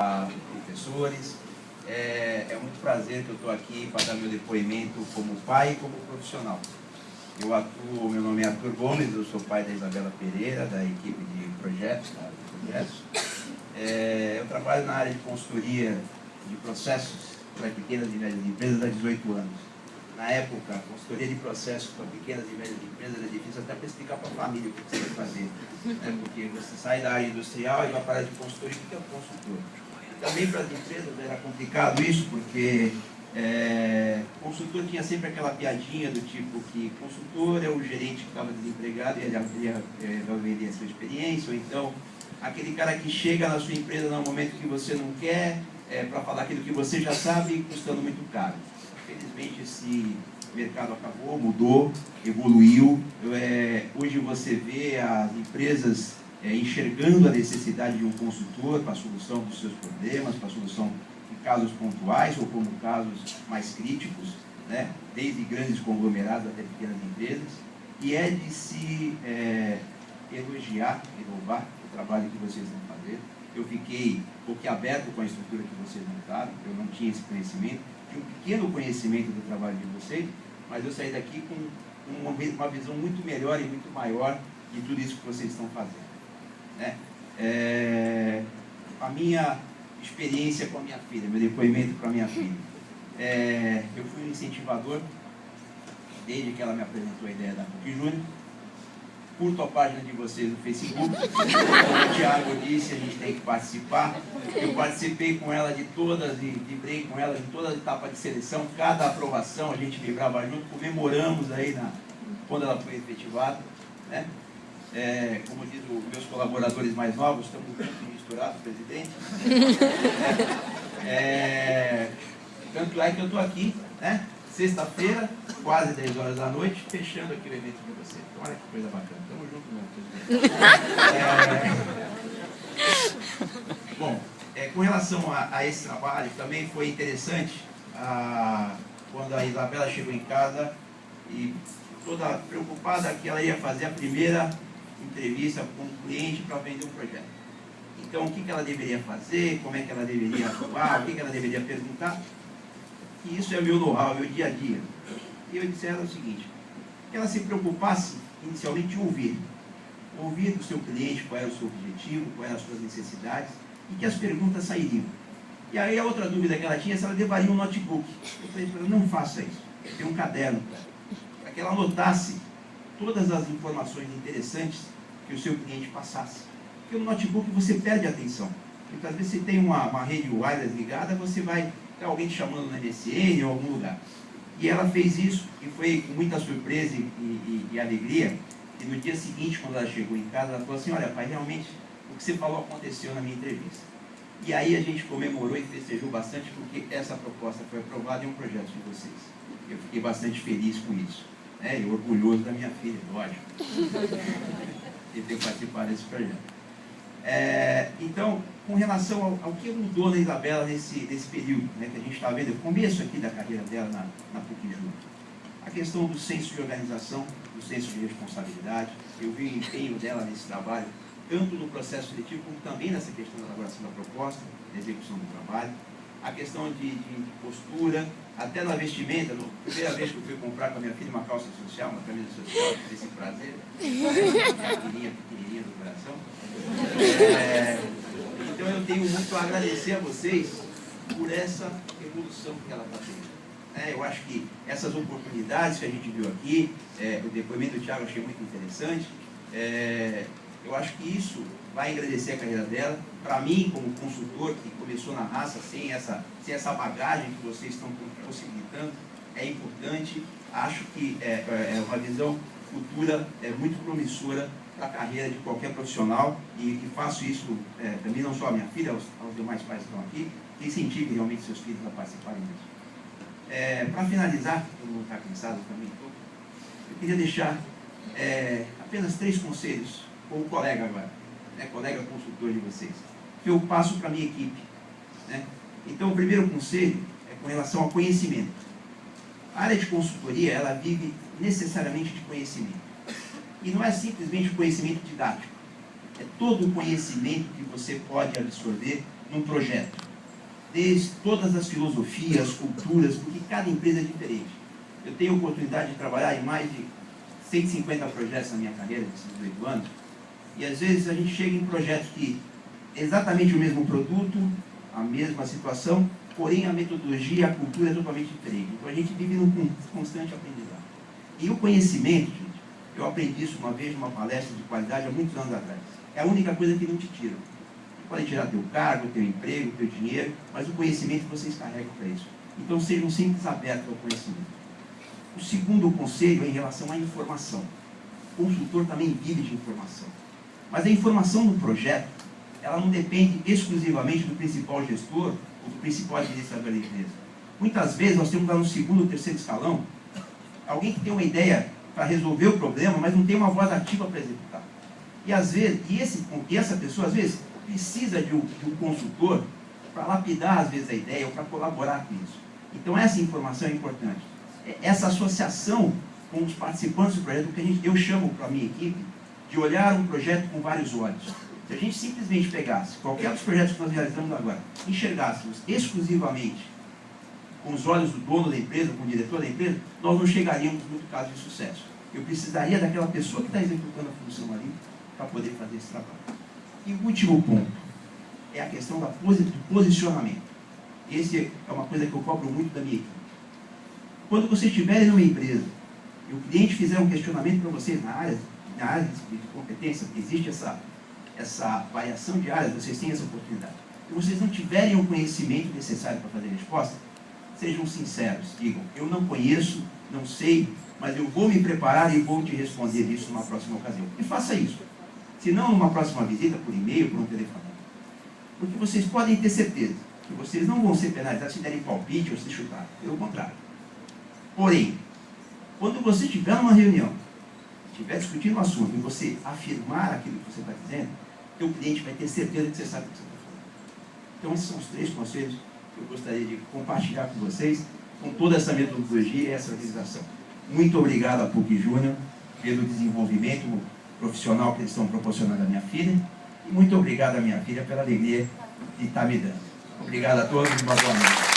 Professores, é muito prazer que eu estou aqui para dar meu depoimento como pai e como profissional. Meu nome é Arthur Gomes, eu sou pai da Isabela Pereira, da equipe de projetos. Eu trabalho na área de consultoria de processos para pequenas e médias empresas há 18 anos. Na época, a consultoria de processos para pequenas e médias empresas era difícil até para explicar para a família o que você vai fazer. Porque você sai da área industrial e vai para a área de consultoria. O que é o consultor? Também para as empresas era complicado isso, porque consultor tinha sempre aquela piadinha do tipo que consultor é o gerente que estava desempregado e ele vai vender a sua experiência, ou então aquele cara que chega na sua empresa no momento que você não quer, para falar aquilo que você já sabe, custando muito caro. Infelizmente esse mercado acabou, mudou, evoluiu. Hoje você vê as empresas enxergando a necessidade de um consultor para a solução dos seus problemas, para a solução de casos pontuais ou como casos mais críticos, né? Desde grandes conglomerados até pequenas empresas. E é de se elogiar e louvar o trabalho que vocês estão fazendo. Eu fiquei boquiaberto com a estrutura que vocês montaram, eu não tinha esse conhecimento, tinha um pequeno conhecimento do trabalho de vocês, mas eu saí daqui com uma visão muito melhor e muito maior de tudo isso que vocês estão fazendo. A minha experiência com a minha filha, meu depoimento com a minha filha. Eu fui um incentivador desde que ela me apresentou a ideia da PUC Júnior. Curto a página de vocês no Facebook. Como o Thiago disse, a gente tem que participar. Eu participei com ela de todas e vibrei com ela em todas as etapas de seleção. Cada aprovação a gente vibrava junto, comemoramos aí quando ela foi efetivada, né? Como diz os meus colaboradores mais novos, estamos juntos e misturados, presidente. Tanto é que eu estou aqui, né? Sexta-feira, quase 10 horas da noite, fechando aqui o evento de vocês. Então, olha que coisa bacana. Tamo junto, presidente. Bom, com relação a esse trabalho, também foi interessante quando a Isabela chegou em casa e toda preocupada que ela ia fazer a primeira entrevista com um cliente para vender um projeto. Então, o que ela deveria fazer, como é que ela deveria atuar, o que ela deveria perguntar. E isso é o meu know-how, meu dia a dia. E eu disse a ela o seguinte, que ela se preocupasse inicialmente em ouvir do seu cliente qual era o seu objetivo, quais eram as suas necessidades, e que as perguntas sairiam. E aí a outra dúvida que ela tinha é se ela levaria um notebook. Eu falei para ela, não faça isso, tem um caderno, para que ela anotasse todas as informações interessantes que o seu cliente passasse. Porque no notebook você perde a atenção. Muitas vezes você tem uma rede wireless ligada, você vai ter alguém te chamando na MSN ou em algum lugar. E ela fez isso, e foi com muita surpresa e alegria, e no dia seguinte, quando ela chegou em casa, ela falou assim, olha pai, realmente o que você falou aconteceu na minha entrevista. E aí a gente comemorou e festejou bastante, porque essa proposta foi aprovada em um projeto de vocês. Eu fiquei bastante feliz com isso. E orgulhoso da minha filha, lógico, de ter participado desse projeto. Então, com relação ao que mudou na Isabela nesse período, né, que a gente está vendo, o começo aqui da carreira dela na PUC Júnior, a questão do senso de organização, do senso de responsabilidade, eu vi o empenho dela nesse trabalho, tanto no processo seletivo, como também nessa questão da elaboração da proposta, da execução do trabalho, a questão de postura, até na vestimenta. Primeira vez que eu fui comprar com a minha filha uma calça social, uma camisa social, tive esse prazer, pequenininha do coração. Então eu tenho muito a agradecer a vocês por essa evolução que ela está tendo. Eu acho que essas oportunidades que a gente viu aqui, o depoimento do Thiago eu achei muito interessante, eu acho que isso vai engrandecer a carreira dela. Para mim, como consultor que começou na raça, sem essa bagagem que vocês estão possibilitando, é importante. Acho que é uma visão futura muito promissora para a carreira de qualquer profissional, e faço isso também, não só a minha filha, aos demais pais que estão aqui, que incentive realmente seus filhos a participarem disso. Para finalizar, todo mundo está cansado também, eu queria deixar apenas 3 conselhos, como colega agora, colega consultor de vocês, que eu passo para a minha equipe. Então, o primeiro conselho é com relação ao conhecimento. A área de consultoria, ela vive necessariamente de conhecimento. E não é simplesmente o conhecimento didático. É todo o conhecimento que você pode absorver num projeto, desde todas as filosofias, culturas, porque cada empresa é diferente. Eu tenho a oportunidade de trabalhar em mais de 150 projetos na minha carreira, nesses 18 anos, e às vezes a gente chega em projetos que é exatamente o mesmo produto, a mesma situação, porém a metodologia, a cultura é totalmente diferente. Então a gente vive num constante aprendizado. E o conhecimento, gente, eu aprendi isso uma vez numa palestra de qualidade há muitos anos atrás. É a única coisa que não te tiram. Pode tirar teu cargo, teu emprego, teu dinheiro, mas o conhecimento vocês carregam para isso. Então sejam sempre abertos ao conhecimento. O segundo conselho é em relação à informação. O consultor também vive de informação. Mas a informação do projeto, ela não depende exclusivamente do principal gestor ou do principal administrador da empresa. Muitas vezes nós temos lá no segundo ou terceiro escalão alguém que tem uma ideia para resolver o problema, mas não tem uma voz ativa para executar. E às vezes, essa pessoa às vezes precisa de um consultor para lapidar às vezes a ideia ou para colaborar com isso. Então essa informação é importante. Essa associação com os participantes do projeto, que eu chamo para a minha equipe de olhar um projeto com vários olhos. Se a gente simplesmente pegasse qualquer dos projetos que nós realizamos agora, enxergássemos exclusivamente com os olhos do dono da empresa, com o diretor da empresa, nós não chegaríamos muito caso de sucesso. Eu precisaria daquela pessoa que está executando a função ali para poder fazer esse trabalho. E o último ponto é a questão do posicionamento. Esse é uma coisa que eu cobro muito da minha equipe. Quando você estiver numa empresa e o cliente fizer um questionamento para você na área de competência, existe essa variação de áreas, vocês têm essa oportunidade. E vocês não tiverem o conhecimento necessário para fazer a resposta, sejam sinceros, digam, eu não conheço, não sei, mas eu vou me preparar e vou te responder isso numa próxima ocasião. E faça isso. Se não, numa próxima visita, por e-mail, por um telefone. Porque vocês podem ter certeza que vocês não vão ser penalizados se derem palpite ou se chutar. Pelo contrário. Porém, quando você estiver numa reunião, estiver discutindo um assunto e você afirmar aquilo que você está dizendo, o cliente vai ter certeza que você sabe o que você está falando. Então, esses são os 3 conselhos que eu gostaria de compartilhar com vocês, com toda essa metodologia e essa organização. Muito obrigado a PUC Júnior pelo desenvolvimento profissional que eles estão proporcionando à minha filha, e muito obrigado à minha filha pela alegria de estar me dando. Obrigado a todos e uma boa noite.